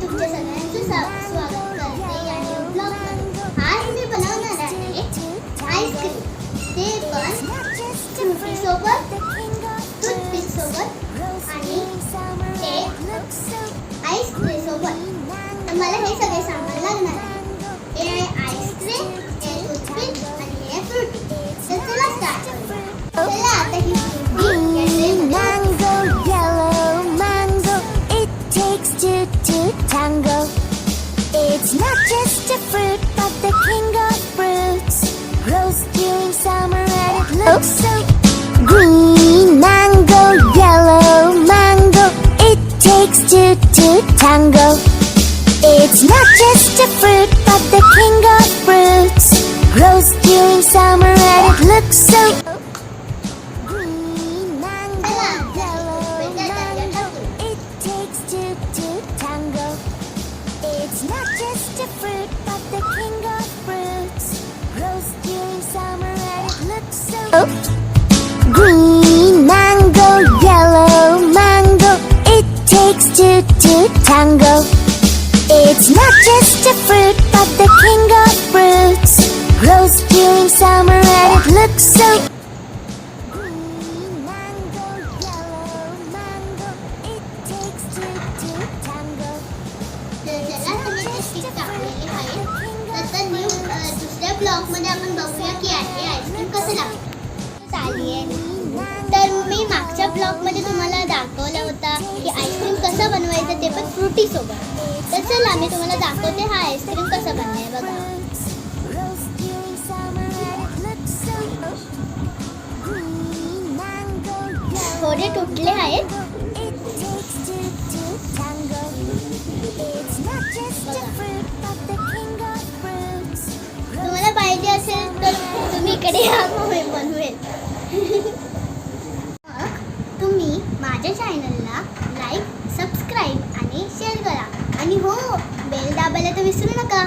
तुमच्या सगळ्यांचं स्वागत करते या न्यू ब्लॉगमध्ये. आज मी बनवणार आहे आईस्क्रीम, ते पण फ्रुटी सोबत, टूथपिक सोबत आणि आईस्क्रीम सोबत. तर मला हे सगळे सामान लागणार आहे. हे आहे आईस्क्रीम, हे टूथपिक आणि हे फ्रुटी. तर चला स्टार्ट करूया. चला आता ही Frooti Mango, yellow mango, it takes two to tango. It's not just a fruit, but the king of fruits. Grows during summer and it looks so green. Mango, yellow mango, it takes two to tango. It's not just a fruit, but the king of fruits. Grows during summer and it looks so It's not just a fruit, but the king of fruits. Grows during summer and it looks so green. Mango, yellow mango, it takes two to tango. It's not just a fruit, but the king of fruits. Grows during summer and it looks so green. Mango, yellow mango, it takes two to tango. चला तुम्ही ते stick टाकलेली आहे. नंतर new दुसऱ्या ब्लॉगमध्ये आपण बघूया की हे आईस्क्रीम कसं लागतं. चालली आहे. तर मी मागच्या ब्लॉगमध्ये तुम्हाला दाखवलं होता की आईस्क्रीम कसं बनवायचं, ते पण फ्रुटी सोबत. तर चला मी तुम्हाला दाखवते हा आईस्क्रीम कसं बनलाय. बघा, थोडे तुटले आहेत. तुम्हाला पाहिजे असेल तर तुम्ही इकडे या, मी बनवेल. मग तुम्ही माझ्या चॅनलला लाईक, सबस्क्राईब आणि शेअर करा. आणि हो, बेल दाबायला तर विसरू नका.